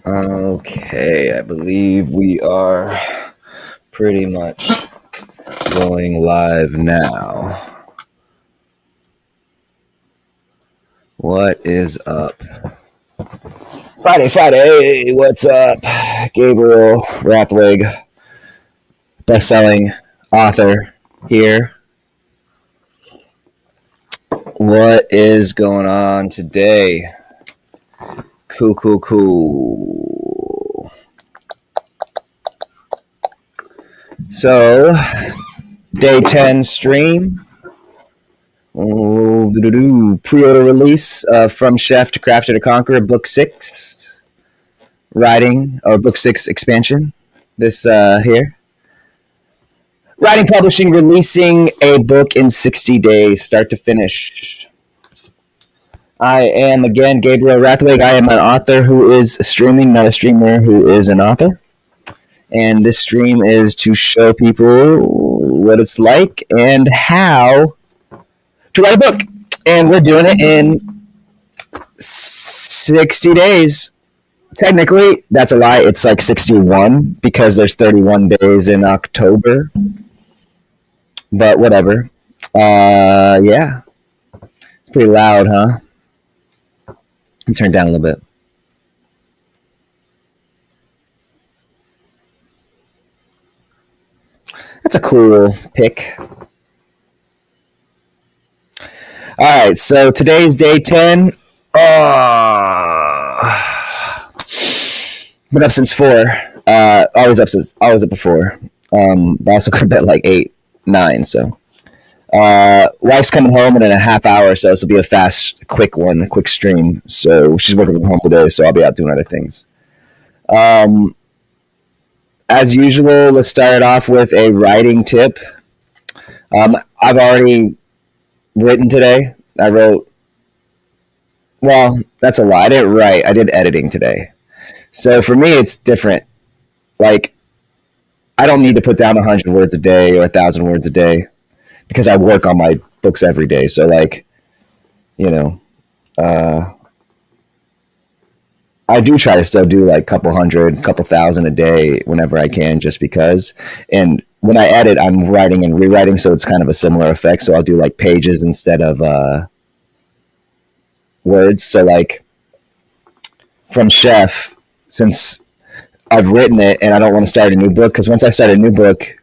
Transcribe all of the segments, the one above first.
Okay, I believe we are pretty much going live now. What is up? Friday, what's up? Gabriel Rathwig, best-selling author here. What is going on today? Cool. So, day 10 stream. Pre-order release From Chef to Crafter to Conqueror, Book 6. Writing, or Book 6 expansion. This here. Writing, publishing, releasing a book in 60 days, start to finish. I am, again, Gabriel Rathwig. I am an author who is streaming, not a streamer who is an author. And this stream is to show people what it's like and how to write a book. And we're doing it in 60 days. Technically, that's a lie. It's like 61 because there's 31 days in October. But whatever. Yeah. It's pretty loud, huh? Let me turn it down a little bit. That's a cool pick. All right, so today's day 10. Been up since 4. Always up before. But I also go to bed like 8, 9. So, wife's coming home in a half hour, so this will be a fast, quick stream. So she's working from home today, so I'll be out doing other things. As usual, let's start it off with a writing tip. I've already written today. Well, that's a lie. I didn't write. I did editing today. So for me, it's different. Like, I don't need to put down 100 words a day or 1,000 words a day because I work on my books every day. So, like, I do try to still do like a couple thousand a day whenever I can, just because. And when I edit, I'm writing and rewriting, so it's kind of a similar effect. So I'll do like pages instead of words. So like From Chef, since I've written it and I don't want to start a new book, because once I start a new book,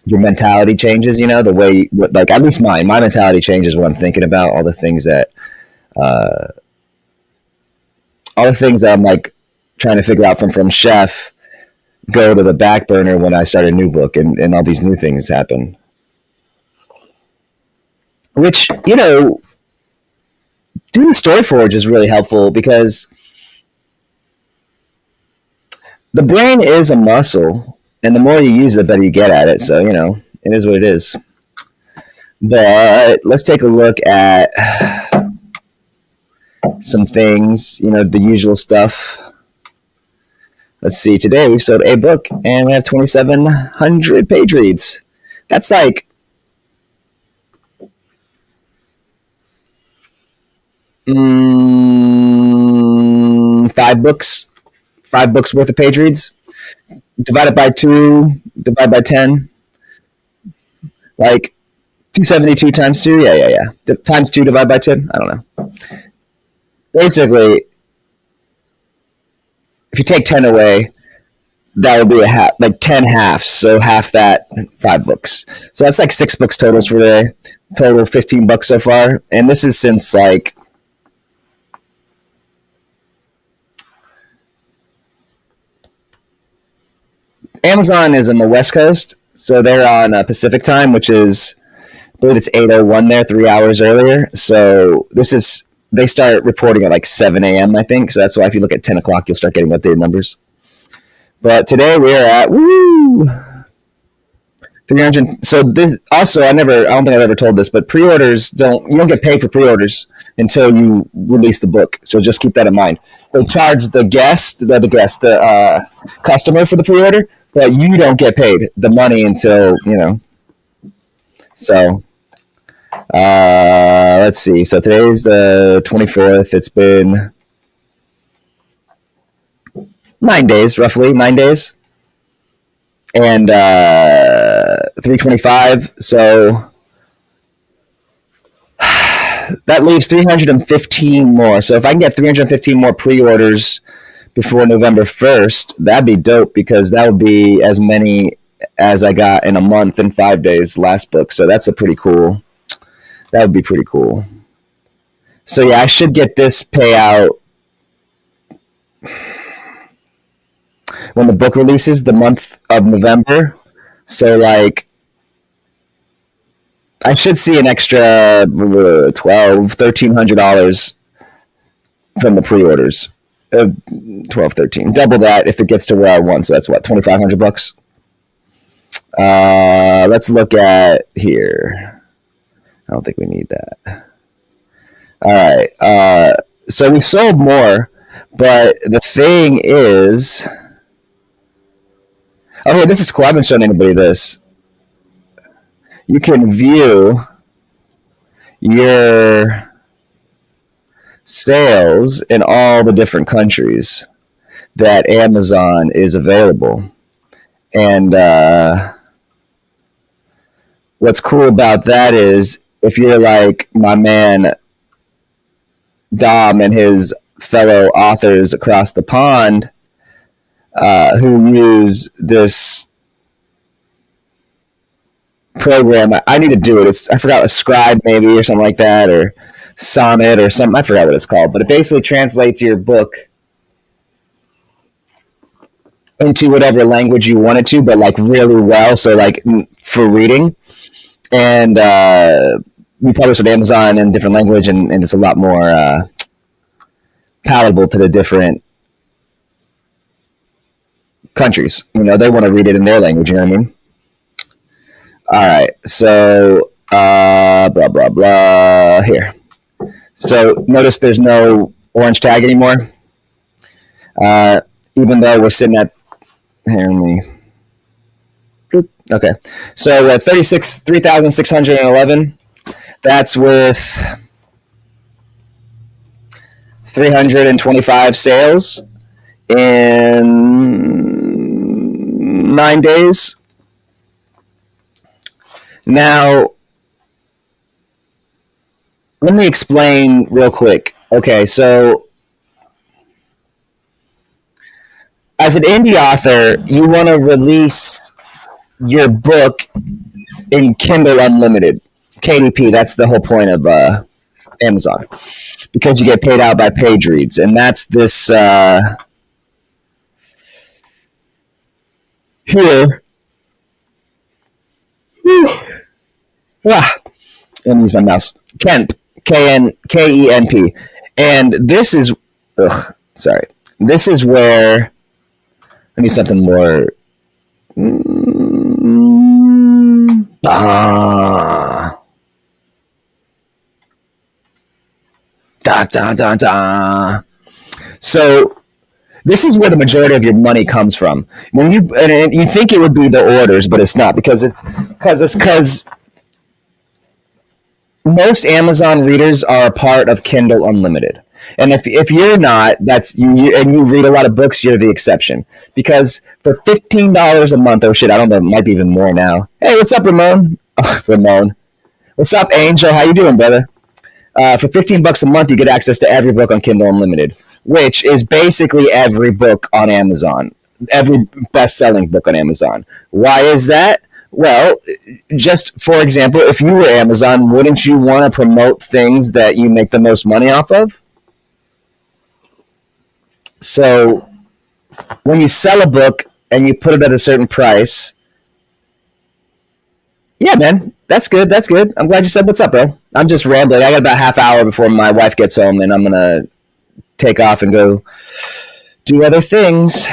your mentality changes. The way, like, at least my mentality changes when I'm thinking about all the things that I'm like trying to figure out from Chef go to the back burner when I start a new book, and all these new things happen. Which, doing the Story Forge is really helpful because the brain is a muscle, and the more you use it, the better you get at it. So, it is what it is. But let's take a look at some things, the usual stuff. Let's see. Today we've sold a book, and we have 2,700 page reads. That's like 5 books worth of page reads. Divided by 2, divide by 10. Like 272 times 2. Yeah. Times 2, divide by 10. I don't know. Basically, if you take 10 away, that would be a half, like 10 halves. So half that, 5 books. So that's like 6 books totals for today. Total $15 so far. And this is since like Amazon is on the West Coast. So they're on Pacific time, which is, I believe it's 8:01 there, 3 hours earlier. So they start reporting at like 7 a.m., I think. So that's why if you look at 10 o'clock, you'll start getting updated numbers. But today we are at 300. So this also, I don't think I've ever told this, but pre-orders you don't get paid for pre-orders until you release the book. So just keep that in mind. They charge the customer for the pre-order, but you don't get paid the money until, So let's see. So today's the 24th. It's been 9 days, roughly 9 days, and 325. So that leaves 315 more. So if I can get 315 more pre-orders before November 1st, that'd be dope, because that would be as many as I got in a month and 5 days last book. So that's a pretty cool. That would be pretty cool. So yeah, I should get this payout when the book releases, the month of November. So like, I should see an extra $1,300 from the pre-orders. 12, 13. Double that if it gets to where I want. So that's what, $2,500. Let's look at here. I don't think we need that. All right. So we sold more, but the thing is, okay, this is cool. I haven't shown anybody this. You can view your sales in all the different countries that Amazon is available. And what's cool about that is, if you're like my man Dom and his fellow authors across the pond who use this program, I need to do it. I forgot, a Scribe maybe or something like that, or Sonnet or something. I forgot what it's called, but it basically translates your book into whatever language you want it to, but like really well. So like for reading, and we publish with Amazon in a different language, and it's a lot more palatable to the different countries. You know, they want to read it in their language. You know what I mean? All right, so blah blah blah here. So notice there's no orange tag anymore, even though we're sitting at, here, let me, okay. So 3,611. That's with 325 sales in 9 days. Now, let me explain real quick. Okay, so as an indie author, you want to release your book in Kindle Unlimited, KDP. That's the whole point of Amazon, because you get paid out by page reads, and that's this here. Let me use my mouse. Kemp, Kenp, and this is, sorry. This is where, I need something more. So this is where the majority of your money comes from. When you think it would be the orders, but it's not, because most Amazon readers are a part of Kindle Unlimited. And if you're not, that's you, and you read a lot of books, you're the exception. Because for $15 a month, oh shit, I don't know, it might be even more now. Hey, what's up, Ramon? Oh, Ramon. What's up, Angel? How you doing, brother? For $15 a month, you get access to every book on Kindle Unlimited, which is basically every book on Amazon, every best-selling book on Amazon. Why is that? Well, just for example, if you were Amazon, wouldn't you want to promote things that you make the most money off of? So when you sell a book and you put it at a certain price, yeah, man, that's good. That's good. I'm glad you said what's up, bro. I'm just rambling. I got about a half hour before my wife gets home, and I'm going to take off and go do other things.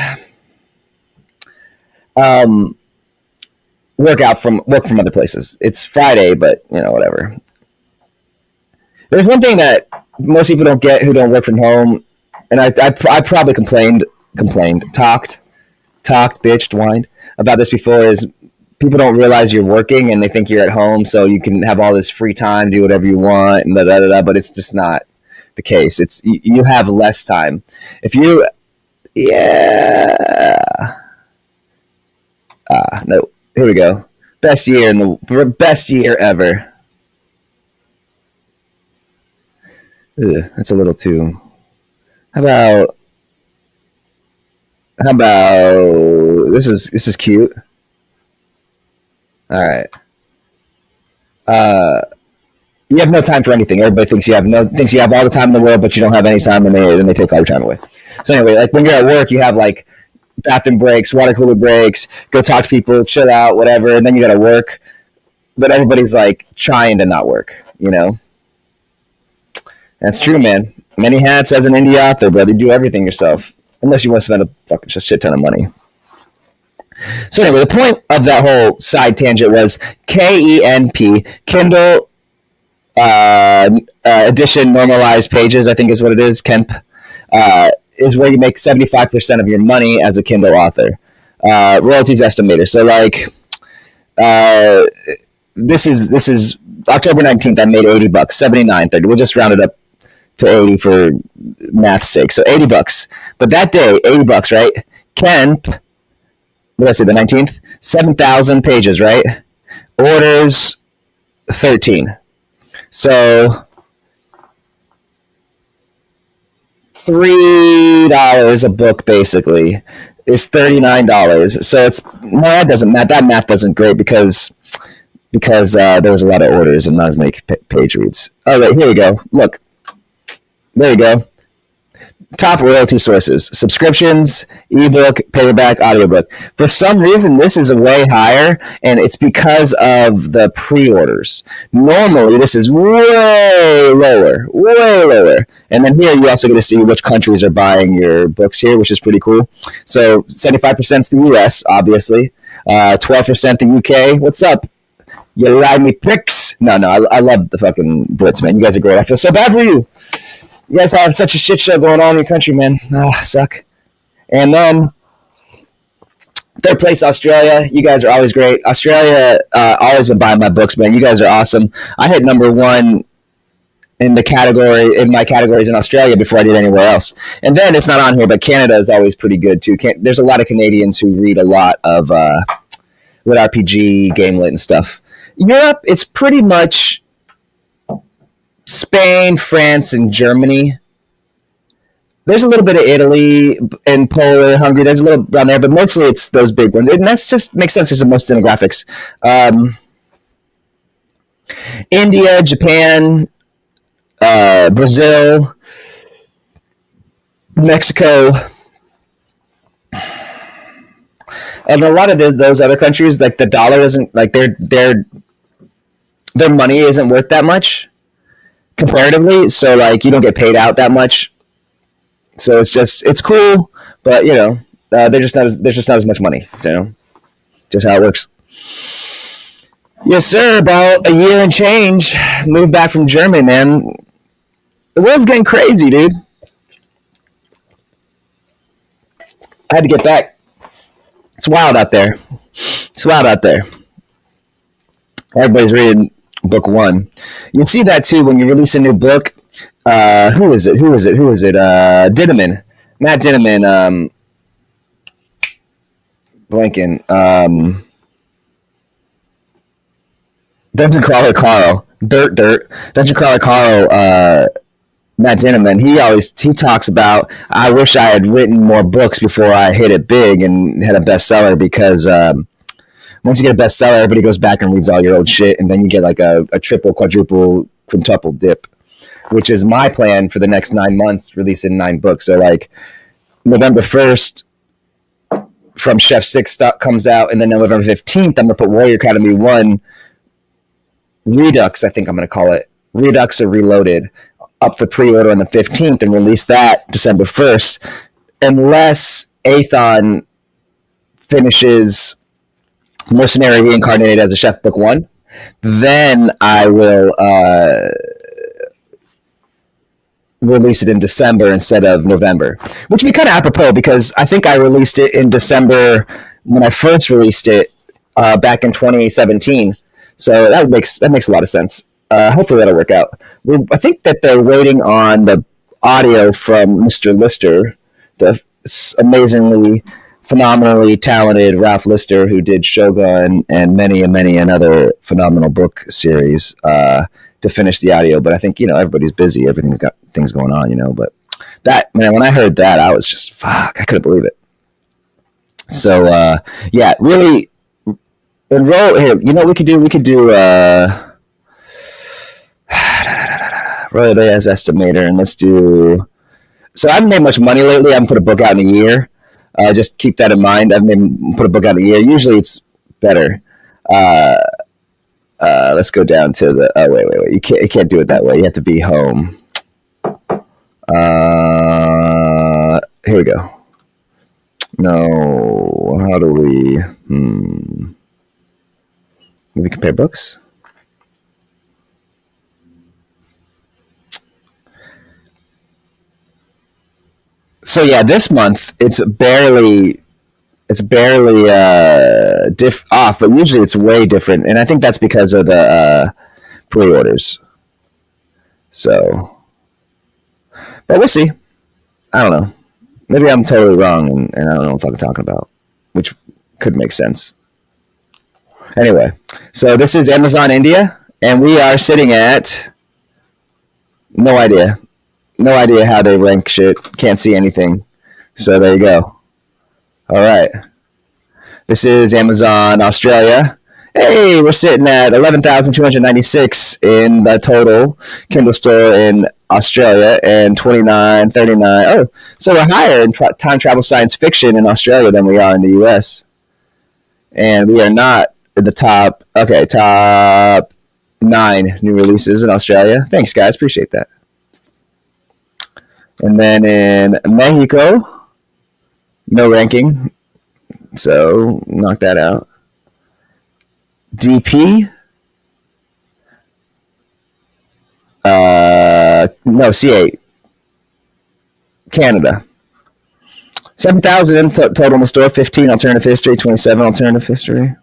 Work from other places. It's Friday, but you know, whatever. There's one thing that most people don't get who don't work from home, and I probably talked, bitched, whined about this before, is people don't realize you're working and they think you're at home, so you can have all this free time, do whatever you want, and but it's just not the case. You have less time. If you Yeah. No. Here we go. Best year ever. Ugh, that's a little too. How about this is cute. All right. You have no time for anything. Everybody thinks you have all the time in the world, but you don't have any time, and they take all your time away. So anyway, like when you're at work, you have like bathroom breaks, water cooler breaks, go talk to people, chill out, whatever, and then you got to work. But everybody's like trying to not work, you know. That's true, man. Many hats as an indie author, but you do everything yourself, unless you want to spend a fucking shit ton of money. So anyway, the point of that whole side tangent was KENP, Kindle edition normalized pages, I think is what it is, KEMP, is where you make 75% of your money as a Kindle author. Royalties estimator. So like, this is October 19th, I made $80, $79.30. We'll just round it up to 80 for math's sake. So $80. But that day, $80, right? KEMP, what did I say, the 19th? 7,000 pages, right? Orders 13. So $3 a book basically is $39. So it's that math doesn't great because there was a lot of orders and not as many page reads. All right, here we go. Look, there you go. Top royalty sources: subscriptions, ebook, paperback, audiobook. For some reason, this is way higher, and it's because of the pre-orders. Normally, this is way lower. And then here, you also get to see which countries are buying your books here, which is pretty cool. So 75% is the U.S., obviously. 12% the U.K. What's up? You ride me pricks? No, I love the fucking Brits, man. You guys are great. I feel so bad for you. You guys have such a shit show going on in your country, man. Suck. And then third place, Australia. You guys are always great. Australia always been buying my books, man. You guys are awesome. I hit number one in my categories in Australia before I did anywhere else. And then it's not on here, but Canada is always pretty good too. There's a lot of Canadians who read a lot of LitRPG, GameLit, and stuff. Europe, it's pretty much Spain, France, and Germany. There's a little bit of Italy and Poland, Hungary. There's a little around there, but mostly it's those big ones. And that's just makes sense. There's the most demographics. India, Japan, Brazil, Mexico, and a lot of those other countries, like the dollar isn't like their money isn't worth that much comparatively, so like you don't get paid out that much. So it's cool, but you know, there's just not as much money. So just how it works. Yes, sir. About a year and change, moved back from Germany, man. The world's getting crazy, dude. I had to get back. It's wild out there. Everybody's reading book one. You see that too when you release a new book. Who is it? Dinneman. Matt Dinneman. Blanking. Dungeon Crawler Carl. Dirt. Dungeon Crawler Carl. Matt Dinneman. He talks about, I wish I had written more books before I hit it big and had a bestseller, because once you get a bestseller, everybody goes back and reads all your old shit, and then you get like a triple, quadruple, quintuple dip, which is my plan for the next 9 months, releasing 9 books. So like November 1st, From Chef 6 comes out, and then November 15th, I'm going to put Warrior Academy 1 Redux, I think I'm going to call it, Redux or Reloaded, up for pre-order on the 15th, and release that December 1st, unless Athon finishes Mercenary Reincarnated as a Chef Book 1, then I will release it in December instead of November, which would be kind of apropos, because I think I released it in December when I first released it back in 2017. So that makes a lot of sense. Hopefully that'll work out. I think that they're waiting on the audio from Mr. Lister, the amazingly, phenomenally talented Ralph Lister, who did Shogun and many another phenomenal book series, to finish the audio. But I think, everybody's busy. Everything's got things going on, But that, man, when I heard that, I was just, fuck, I couldn't believe it. So, yeah, really enroll here. You know what we could do? We could do royalty as estimator, and let's do. So I haven't made much money lately. I haven't put a book out in a year. Just keep that in mind. I've put a book out in a year. Usually it's better. Let's go down to the. Oh wait. You can't do it that way. You have to be home. Here we go. No, how do we? Maybe compare books. So yeah, this month it's barely off, but usually it's way different, and I think that's because of the pre-orders. So, but we'll see. I don't know. Maybe I'm totally wrong, and I don't know what I'm talking about, which could make sense. Anyway, so this is Amazon India, and we are sitting at no idea how they rank shit. Can't see anything. So there you go. All right. This is Amazon Australia. Hey, we're sitting at 11,296 in the total Kindle store in Australia, and 2939. Oh, so we're higher in time travel science fiction in Australia than we are in the US. And we are not in the top 9 new releases in Australia. Thanks, guys. Appreciate that. And then in Mexico, no ranking. So knock that out. DP. No, C8. Canada. 7,000 in total in the store. 15 alternative history. 27 alternative history.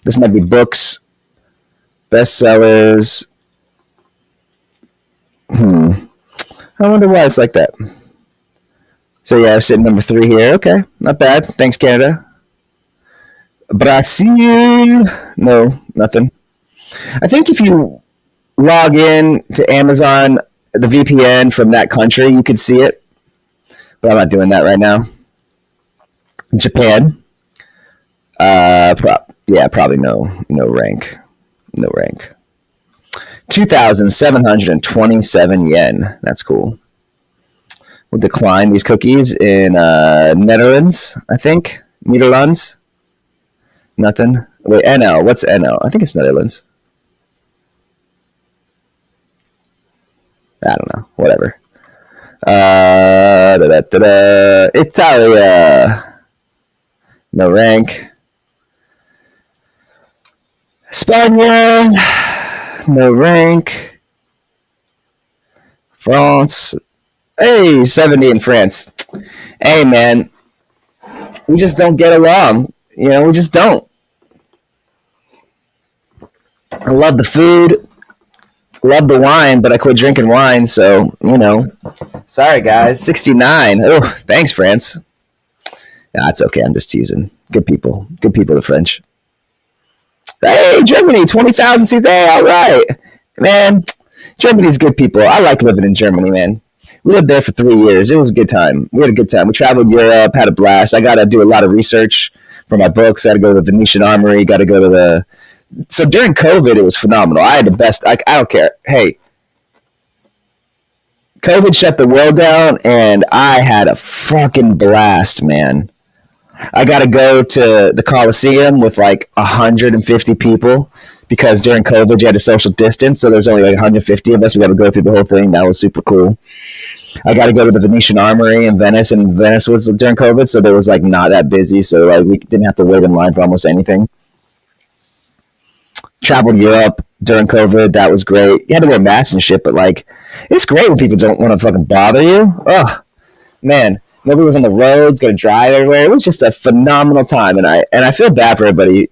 This might be books. Bestsellers. I wonder why it's like that. So yeah, I'm sitting number 3 here. Okay, not bad. Thanks, Canada. Brazil. No, nothing. I think if you log in to Amazon, the VPN from that country, you could see it. But I'm not doing that right now. Japan. Probably no rank. No rank. 2,727 yen. That's cool. We'll decline these cookies in Netherlands, I think. Netherlands. Nothing. Wait, NL. What's NL? I think it's Netherlands. I don't know. Whatever. Italia. No rank. Spain. No rank. France. Hey, 70 in France. Hey, man. We just don't get along. We just don't. I love the food. Love the wine, but I quit drinking wine, so, Sorry, guys. 69. Oh, thanks, France. Nah, it's okay. I'm just teasing. Good people. Good people, the French. Hey, Germany, 20,000 seats. Hey, all right. Man, Germany's good people. I like living in Germany, man. We lived there for 3 years. It was a good time. We had a good time. We traveled Europe, had a blast. I got to do a lot of research for my books. I got to go to the Venetian Armory. Got to go to So during COVID, it was phenomenal. I had the best. I don't care. Hey, COVID shut the world down, and I had a fucking blast, man. I got to go to the Coliseum with like 150 people because during COVID you had to social distance, so there's only like 150 of us. We got to go through the whole thing. That was super cool. I got to go to the Venetian Armory in Venice, and Venice was during COVID, so there was like not that busy, so like we didn't have to wait in line for almost anything. Traveled Europe during COVID. That was great. You had to wear masks and shit, but like it's great when people don't want to fucking bother you. Oh man. Nobody was on the roads, going to drive everywhere. It was just a phenomenal time, and I feel bad for everybody.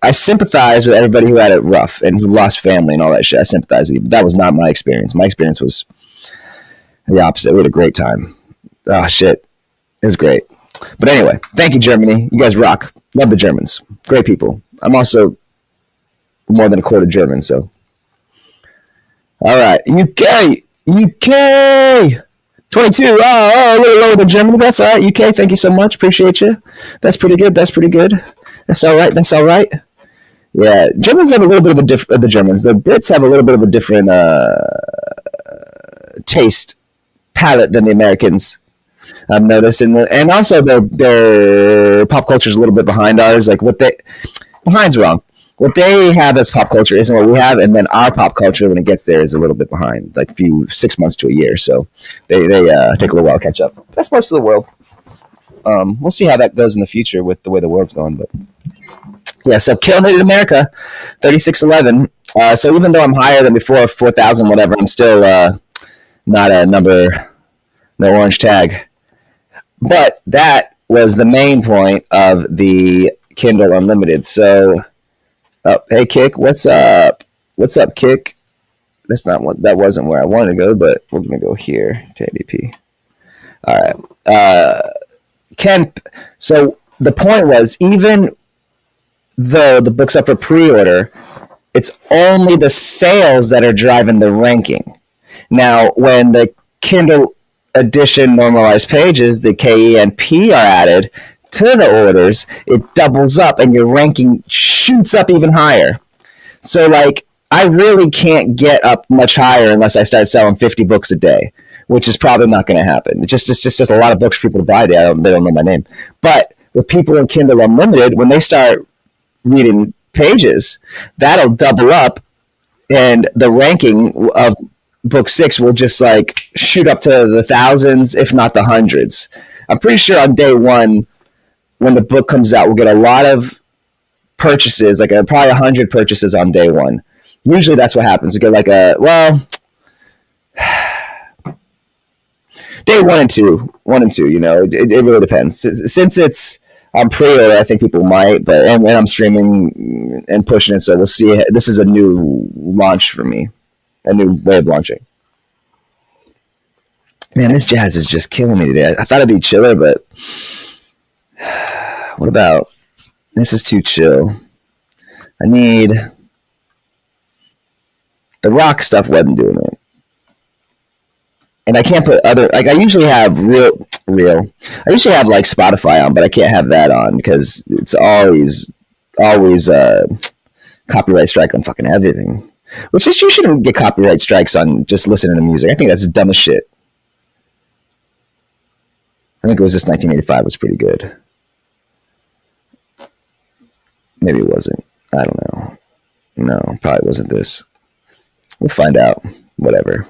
I sympathize with everybody who had it rough and who lost family and all that shit. I sympathize with you, but that was not my experience. My experience was The opposite. We had a great time. Oh, shit. It was great. But anyway, thank you, Germany. You guys rock. Love the Germans. Great people. I'm also more than a quarter German, so. All right. UK. 22. Oh, a little lower than Germany. That's all right. UK, thank you so much. Appreciate you. That's pretty good. That's all right. Yeah, Germans have a little bit of a different. The Germans, the Brits have a little bit of a different taste palette than the Americans. I've noticed, and also their pop culture is a little bit behind ours. Like behind's wrong. What they have as pop culture isn't what we have, and then our pop culture, when it gets there, is a little bit behind, like 6 months to a year. So they take a little while to catch up. That's most of the world. We'll see how that goes in the future with the way the world's going, but yeah. So killing it in America, 3611. So even though I'm higher than before, 4,000, whatever, I'm still not a number, no orange tag. But that was the main point of the Kindle Unlimited. So. Oh, hey, Kick, what's up? What's up, Kick? That wasn't where I wanted to go, but we're gonna go here to ADP. All right, Ken. So the point was, even though the book's up for pre-order, it's only the sales that are driving the ranking. Now, when the Kindle edition normalized pages, the KE and P are added to the orders, it doubles up and your ranking shoots up even higher. So like, I really can't get up much higher unless I start selling 50 books a day, which is probably not going to happen. It's just a lot of books for people to buy. They don't know my name. But with people in Kindle Unlimited, when they start reading pages, that'll double up, and the ranking of book 6 will just like shoot up to the thousands, if not the hundreds. I'm pretty sure on day one, when the book comes out, we'll get a lot of purchases, like probably 100 purchases on day one. Usually that's what happens. We get like day 1 and 2, you know, it really depends. Since it's on pre-order, I think people might, but and I'm streaming and pushing it, so we'll see. This is a new launch for me, a new way of launching. Man, this jazz is just killing me today. I thought it'd be chiller, but what about this? Is too chill. I need the rock stuff. Wasn't doing it, and I can't put other, like I usually have real. I usually have like Spotify on, but I can't have that on because it's always copyright strike on fucking everything. Which is, you shouldn't get copyright strikes on just listening to music. I think that's the dumbest shit. I think it was this 1985 was pretty good. Maybe it wasn't. I don't know. No, probably wasn't this. We'll find out. Whatever.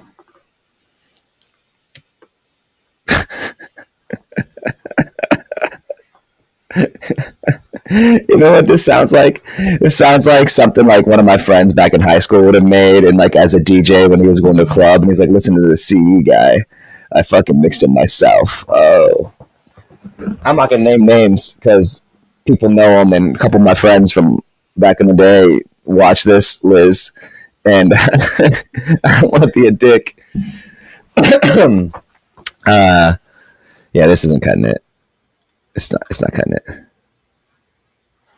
You know what this sounds like? This sounds like something like one of my friends back in high school would have made, and like as a DJ when he was going to a club, and he's like, listen to the CE guy. I fucking mixed him myself. Oh. I'm not going to name names because people know him, and a couple of my friends from back in the day watch this, Liz, and I don't want to be a dick. Yeah, this isn't cutting it. It's not cutting it.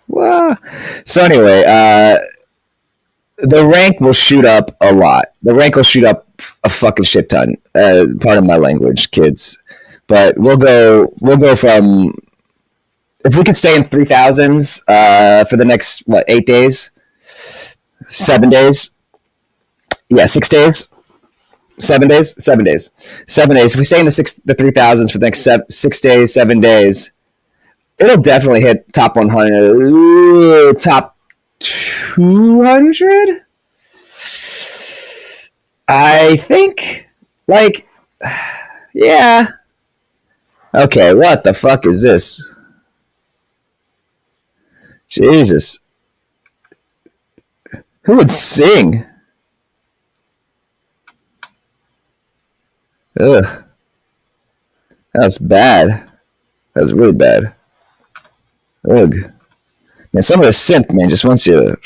Well, so anyway, the rank will shoot up a lot. The rank will shoot up a fucking shit ton. Pardon my language, kids. But we'll go from, if we could stay in 3,000s for the next 8 days, 7 days, 6 days, 7 days, 7 days, 7 days. If we stay in the 3,000s for the next 6 days, 7 days, it'll definitely hit top 100, top 200. I think, like, yeah. Okay, what the fuck is this? Jesus. Who would sing? Ugh. That's bad. That was really bad. Ugh. Man, some of the synth, man, just wants you to...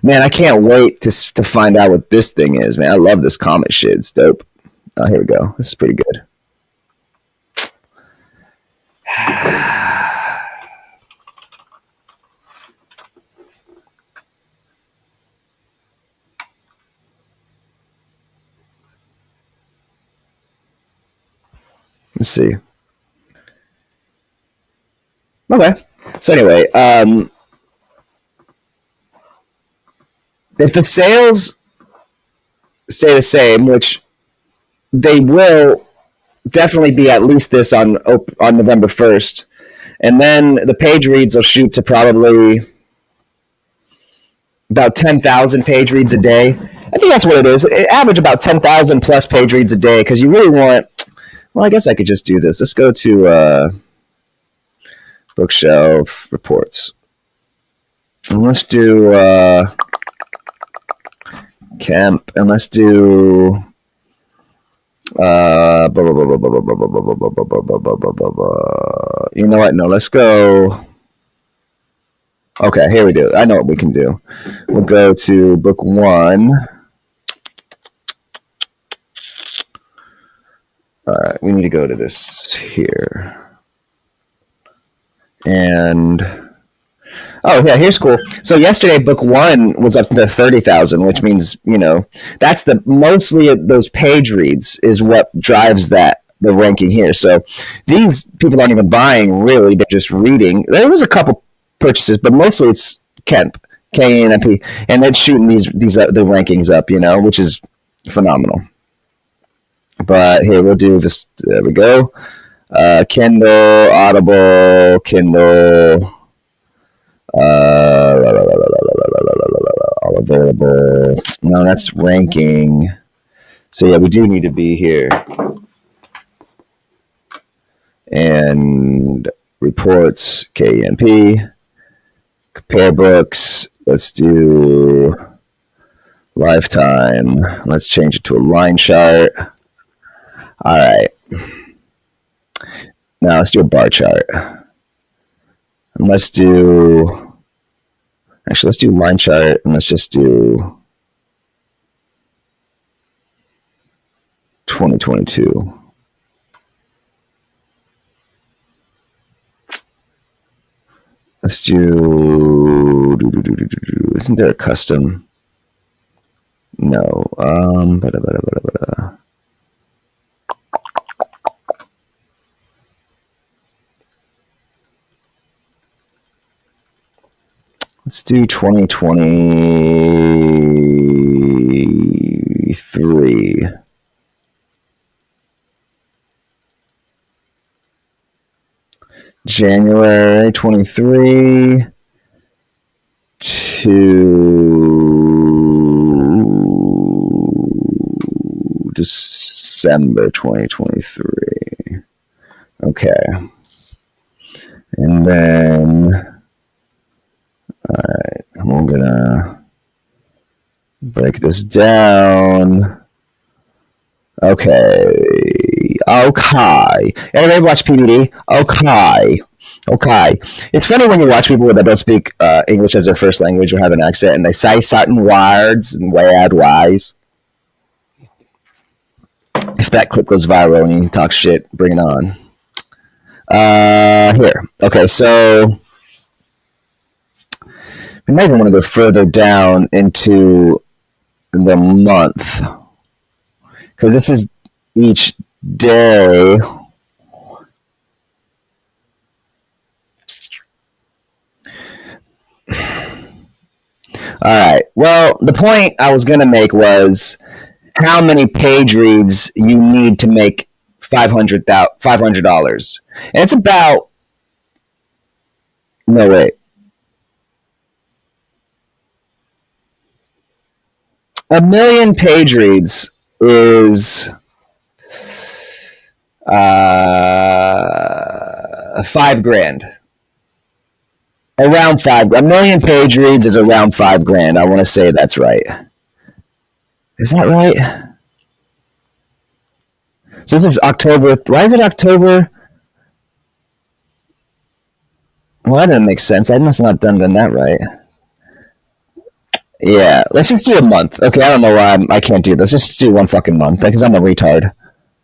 Man, I can't wait to find out what this thing is, man. I love this comet shit. It's dope. Oh, here we go. This is pretty good. Let's see. Okay. So anyway, if the sales stay the same, which they will definitely be at least this on November 1st, and then the page reads will shoot to probably about 10,000 page reads a day. I think that's what it is. It average about 10,000 plus page reads a day because you really want. Well, I guess I could just do this. Let's go to bookshelf reports. And let's do Kemp, and let's do you know what? No, let's go. Okay, here we do. I know what we can do. We'll go to book 1. All right, we need to go to this here. And oh yeah, here's cool. So yesterday, book 1 was up to 30,000, which means that's the mostly those page reads is what drives the ranking here. So these people aren't even buying really; they're just reading. There was a couple purchases, but mostly it's Kemp, K-E-N-P, and they're shooting these the rankings up, which is phenomenal. But here we'll do this. There we go. Kindle, Audible, Kindle. All available. No, that's ranking. So yeah, we do need to be here. And reports, KENP. Compare books. Let's do lifetime. Let's change it to a line chart. All right. Now let's do a bar chart. And let's do line chart, and let's just do 2022. Let's do. Isn't there a custom? No. Let's do 2023. January 23 to December 2023. Okay. And then, all right, I'm going to break this down. Okay. Everybody watch PBD? Okay. It's funny when you watch people that don't speak English as their first language or have an accent, and they say certain words and weird ways. If that clip goes viral and you talk shit, bring it on. Here. Okay, so we might even want to go further down into the month, because this is each day. All right. Well, the point I was going to make was how many page reads you need to make $500. And it's about, no, wait. A million page reads is $5,000. Around $5,000. A million page reads is around $5,000. I want to say that's right. Is that right? So this is October. Why is it October? Well, that doesn't make sense. I must not have done that right. Yeah, let's just do a month. Okay, I don't know why I can't do this. Let's just do one fucking month because I'm a retard.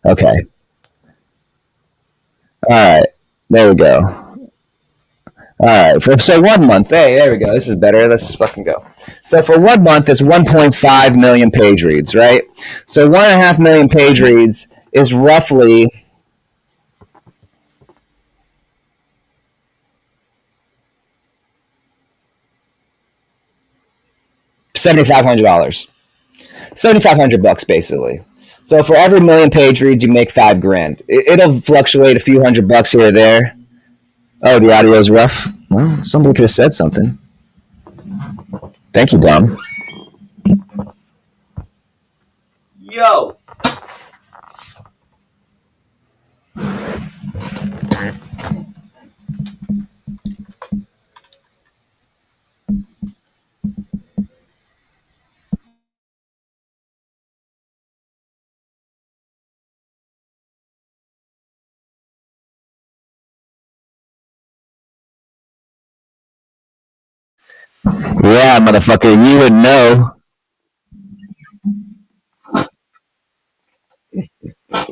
Okay. All right. There we go. All right. So 1 month. Hey, there we go. This is better. Let's fucking go. So for 1 month, it's 1.5 million page reads, right? So 1.5 million page reads is roughly $7,500. $7,500 basically. So for every million page reads, you make $5,000. It'll fluctuate a few $100 here or there. Oh, the audio's rough. Well, somebody could have said something. Thank you, Dom. Yo. Yeah, motherfucker, you would know.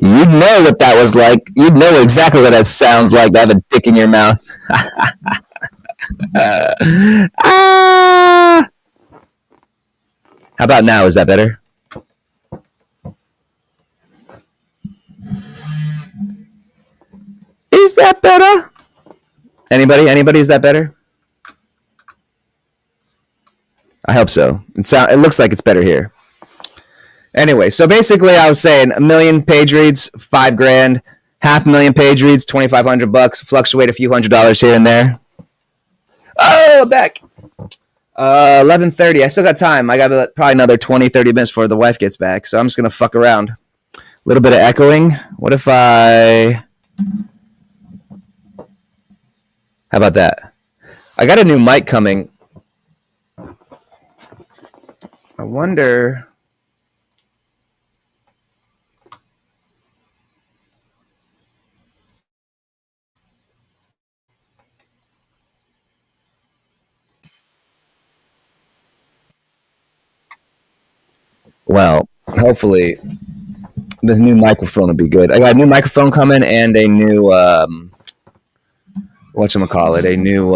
You know what that was like. You know exactly what that sounds like to have a dick in your mouth. Ah! How about now? Is that better? Is that better? Anybody? Anybody? Is that better? I hope so. It looks like it's better here. Anyway, so basically, I was saying a million page reads, $5,000. 500,000 page reads, $2,500. Fluctuate a few $100 here and there. Oh, back. 11:30. I still got time. I got probably another 20-30 minutes before the wife gets back. So I'm just gonna fuck around. A little bit of echoing. What if I? How about that? I got a new mic coming. I wonder. Well, hopefully this new microphone will be good. I got a new microphone coming and a new whatchamacallit, a new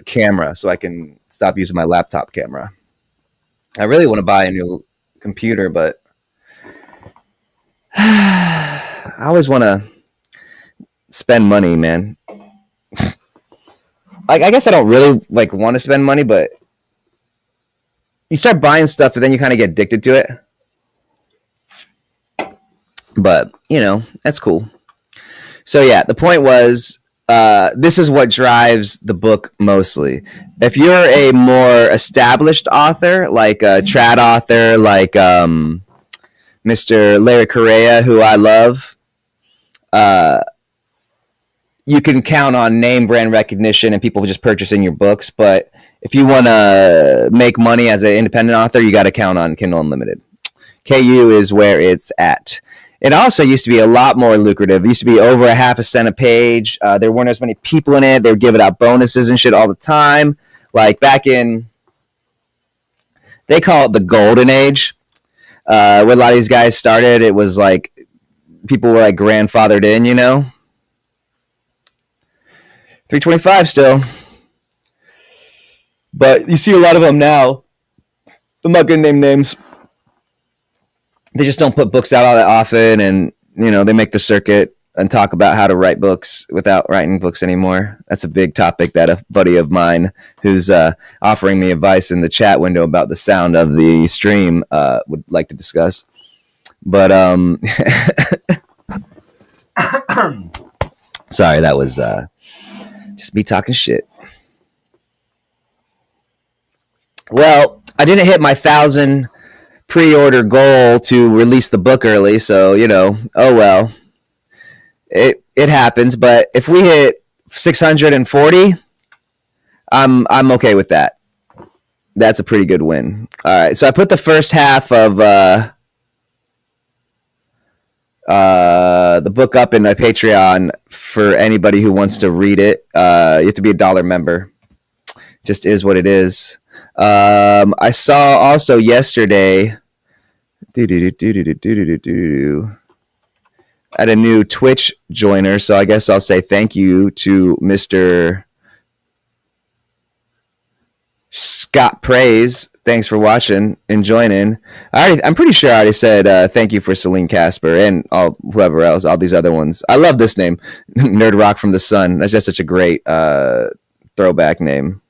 camera, so I can stop using my laptop camera. I really want to buy a new computer, but I always want to spend money, man. Like, I guess I don't really like want to spend money, but you start buying stuff and then you kind of get addicted to it. But you know, that's cool. So yeah, the point was, this is what drives the book mostly. If you're a more established author, like a trad author, like Mr. Larry Correa, who I love, you can count on name brand recognition and people just purchasing your books. But if you want to make money as an independent author, you got to count on Kindle Unlimited. KU is where it's at. It also used to be a lot more lucrative. It used to be over a half a cent a page. There weren't as many people in it. They were giving out bonuses and shit all the time. Like back in, they call it the golden age. When a lot of these guys started, it was like people were like grandfathered in, you know. 325 still. But you see a lot of them now. I'm not going to name names. They just don't put books out all that often, and you know they make the circuit and talk about how to write books without writing books anymore. That's a big topic that a buddy of mine who's offering me advice in the chat window about the sound of the stream would like to discuss. But sorry, that was just me talking shit. Well, I didn't hit my 1,000 pre-order goal to release the book early, so you know, oh well. It happens, but if we hit 640, I'm okay with that. That's a pretty good win. All right, so I put the first half of the book up in my Patreon for anybody who wants to read it. You have to be a $1 member. Just is what it is. I saw also yesterday. at a new Twitch joiner, so I guess I'll say thank you to Mr. Scott Praise. Thanks for watching and joining. I'm pretty sure I already said thank you for Celine Casper and whoever else, all these other ones. I love this name, Nerd Rock from the Sun. That's just such a great throwback name.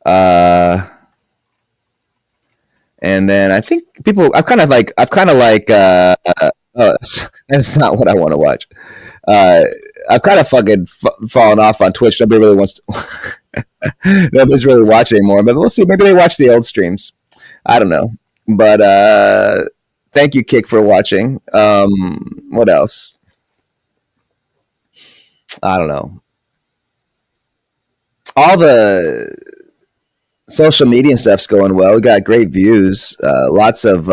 And then I think I've kind of like oh, that's not what I want to watch. I've kind of fucking fallen off on Twitch. Nobody really wants to. Nobody's really watching anymore, but we'll see. Maybe they watch the old streams. I don't know. But thank you, Kick, for watching. What else? I don't know. All the social media and stuff's going well. We got great views. Lots of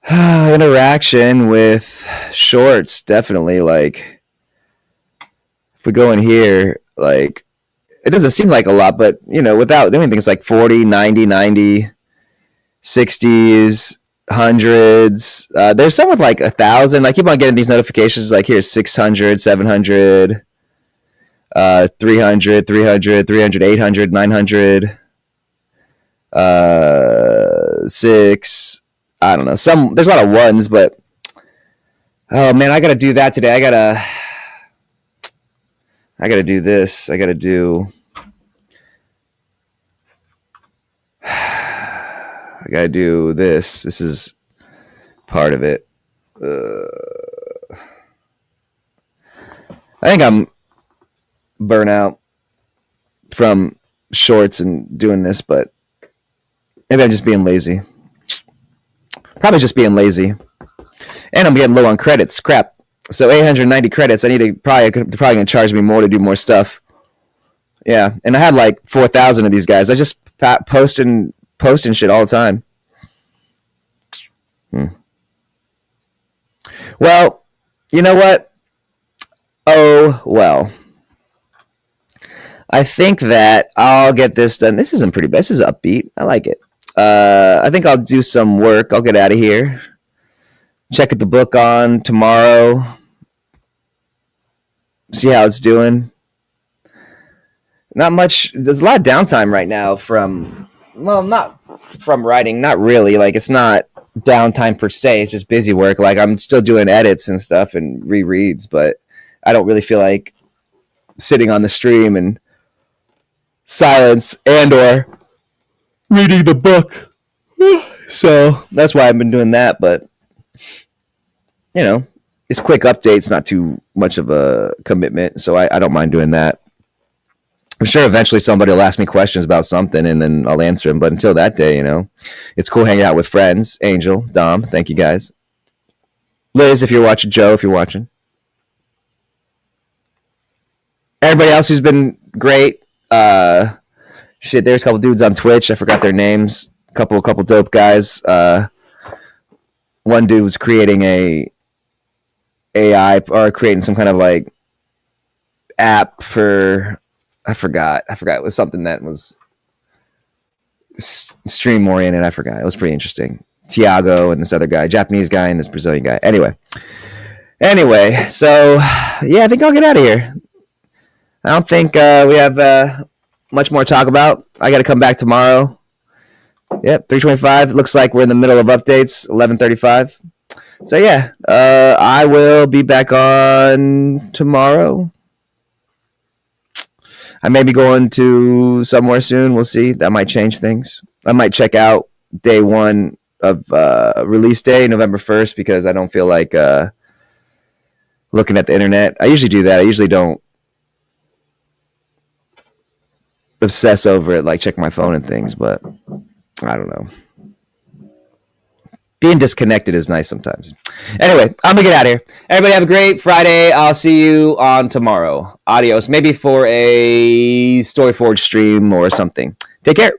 interaction with shorts. Definitely, like, if we go in here, like, it doesn't seem like a lot, but, you know, without doing things like 40, 90, 60s, hundreds. There's some with like 1,000. I keep on getting these notifications like, here's 600, 700, 300, 800, 900, 6. I don't know. There's a lot of ones, but oh man, I got to do that today. I got to do this. I got to do this. This is part of it. I think I'm burnout from shorts and doing this, but maybe I'm just being lazy. Probably just being lazy. And I'm getting low on credits. Crap. So 890 credits. I need to they're probably going to charge me more to do more stuff. Yeah. And I had like 4,000 of these guys. I just posting shit all the time. Well, you know what? Oh, well. I think that I'll get this done. This isn't pretty bad. This is upbeat. I like it. I think I'll do some work. I'll get out of here. Check the book on tomorrow. See how it's doing. Not much. There's a lot of downtime right now not from writing. Not really. Like, it's not downtime per se. It's just busy work. Like, I'm still doing edits and stuff and rereads, but I don't really feel like sitting on the stream in silence and or reading the book. So that's why I've been doing that. But, you know, it's quick updates, not too much of a commitment. So I don't mind doing that. I'm sure eventually somebody will ask me questions about something and then I'll answer them. But until that day, you know, it's cool hanging out with friends. Angel, Dom, thank you guys. Liz, if you're watching. Joe, if you're watching. Everybody else who's been great. Shit, there's a couple dudes on Twitch. I forgot their names. Couple dope guys. One dude was creating a AI or creating some kind of like app for, I forgot. It was something that was stream oriented. I forgot. It was pretty interesting. Tiago and this other guy, Japanese guy and this Brazilian guy. Anyway, so yeah, I think I'll get out of here. I don't think we have much more to talk about. I got to come back tomorrow. Yep, 3:25. It looks like we're in the middle of updates, 11:35. So yeah, I will be back on tomorrow. I may be going to somewhere soon. We'll see. That might change things. I might check out day one of release day, November 1st, because I don't feel like looking at the internet. I usually do that. I usually don't obsess over it, like check my phone and things, but I don't know. Being disconnected is nice sometimes. Anyway, I'm gonna get out of here. Everybody have a great Friday. I'll see you on tomorrow. Adios. Maybe for a Story Forge stream or something. Take care.